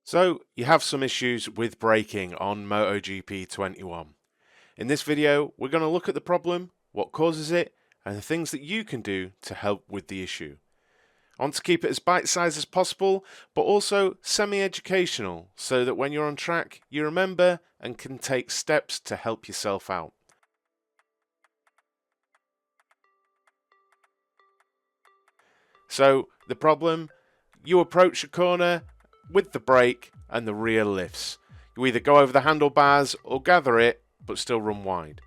So, you have some issues with braking on MotoGP 21. In this video, we're going to look at the problem, what causes it, and the things that you can do to help with the issue. I want to keep it as bite-sized as possible, but also semi-educational, so that when you're on track, you remember and can take steps to help yourself out. So, the problem, you approach a corner with the brake and the rear lifts. You either go over the handlebars or gather it, but still run wide.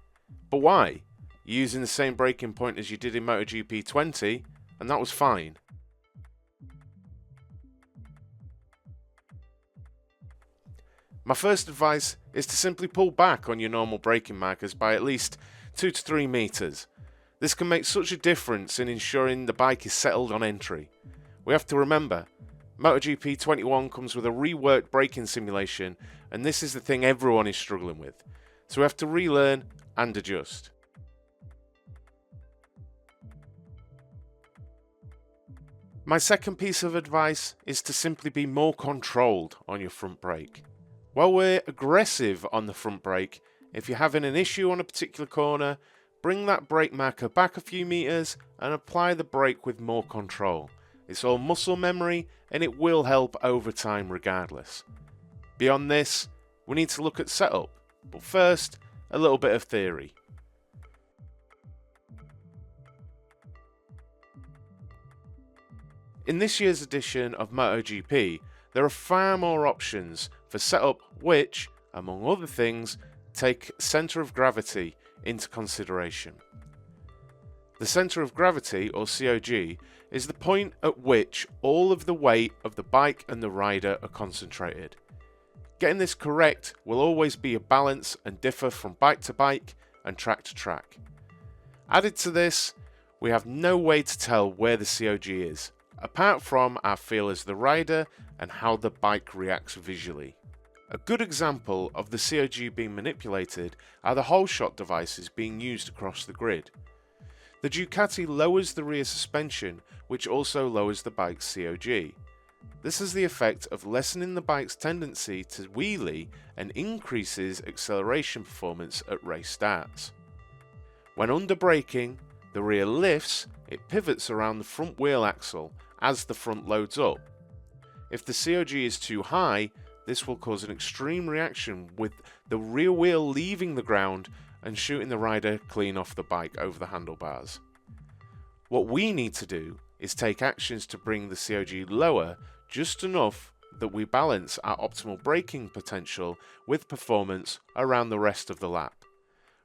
But why? You're using the same braking point as you did in MotoGP 20, and that was fine. My first advice is to simply pull back on your normal braking markers by at least 2 to 3 meters. This can make such a difference in ensuring the bike is settled on entry. We have to remember, MotoGP 21 comes with a reworked braking simulation, and this is the thing everyone is struggling with. So we have to relearn and adjust. My second piece of advice is to simply be more controlled on your front brake. While we're aggressive on the front brake, if you're having an issue on a particular corner, bring that brake marker back a few meters and apply the brake with more control. It's all muscle memory and it will help over time regardless. Beyond this, we need to look at setup, but first, a little bit of theory. In this year's edition of MotoGP, there are far more options for setup which, among other things, take centre of gravity into consideration. The centre of gravity, or COG, is the point at which all of the weight of the bike and the rider are concentrated. Getting this correct will always be a balance and differ from bike to bike and track to track. Added to this, we have no way to tell where the COG is, apart from our feel as the rider and how the bike reacts visually. A good example of the COG being manipulated are the whole shot devices being used across the grid. The Ducati lowers the rear suspension, which also lowers the bike's COG. This has the effect of lessening the bike's tendency to wheelie and increases acceleration performance at race starts. When under braking, the rear lifts, it pivots around the front wheel axle as the front loads up. If the COG is too high, this will cause an extreme reaction with the rear wheel leaving the ground and shooting the rider clean off the bike over the handlebars. What we need to do is take actions to bring the COG lower just enough that we balance our optimal braking potential with performance around the rest of the lap.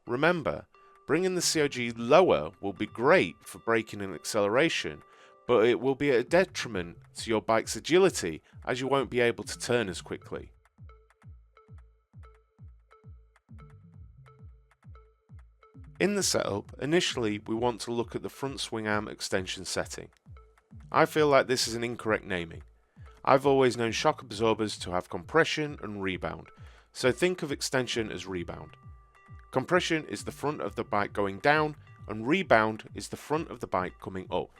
Remember, bringing the COG lower will be great for braking and acceleration, but it will be a detriment to your bike's agility as you won't be able to turn as quickly. In the setup, initially we want to look at the front swing arm extension setting. I feel like this is an incorrect naming. I've always known shock absorbers to have compression and rebound, so think of extension as rebound. Compression is the front of the bike going down, and rebound is the front of the bike coming up.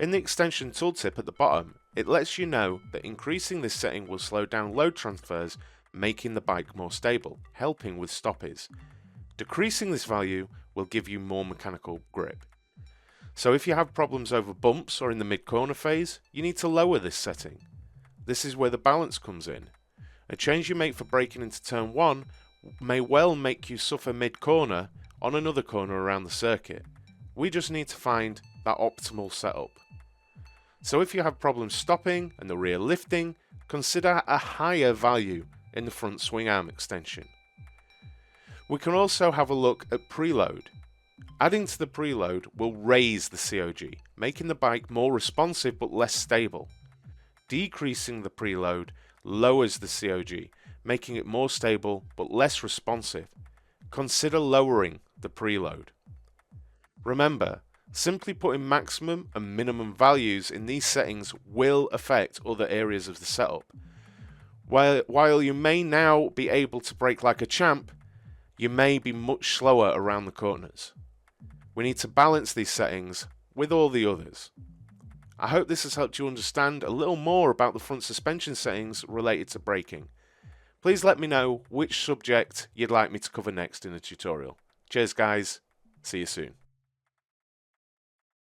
In the extension tooltip at the bottom, it lets you know that increasing this setting will slow down load transfers, making the bike more stable, helping with stoppies. Decreasing this value will give you more mechanical grip. So if you have problems over bumps or in the mid-corner phase, you need to lower this setting. This is where the balance comes in. A change you make for braking into turn 1 may well make you suffer mid-corner on another corner around the circuit. We just need to find that optimal setup. So if you have problems stopping and the rear lifting, consider a higher value in the front swing arm extension. We can also have a look at preload. Adding to the preload will raise the COG, making the bike more responsive but less stable. Decreasing the preload lowers the COG, making it more stable but less responsive. Consider lowering the preload. Remember, simply putting maximum and minimum values in these settings will affect other areas of the setup. While you may now be able to brake like a champ, you may be much slower around the corners. We need to balance these settings with all the others. I hope this has helped you understand a little more about the front suspension settings related to braking. Please let me know which subject you'd like me to cover next in the tutorial. Cheers guys, see you soon.